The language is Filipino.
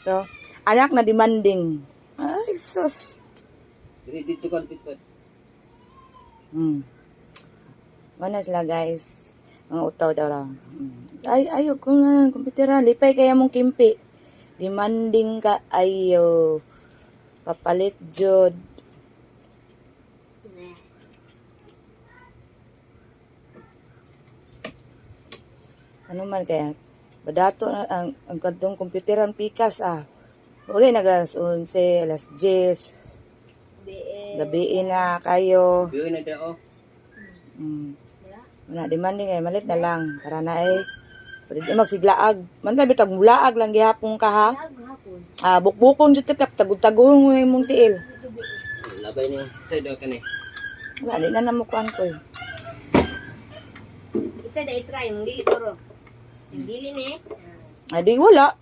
So, anak na demanding. Ay, sus. Dito kan pitpit. Mana sila guys. Mga utaw daw raw. Ay, ayo kung kumpitera. Lipay kaya mong kimpi. Demanding ka. Ayo. Papalit jud. Ano man kaya? Badato na ang kadtong komputeran pikas Uli alas 11, alas 10. Gabi na kayo. Biyo na daw. Wala demanding ay malit na lang para na pwede magsiglaag. Man tabi tag mulaag lang gihapon ka ha. Bukbukon jud kap tagud-tagong imong tiil. Labay ni sa daw kani. Wala di na namukuan ko. Kita dah try mong dili toro. Sing dili ni. Adi wala.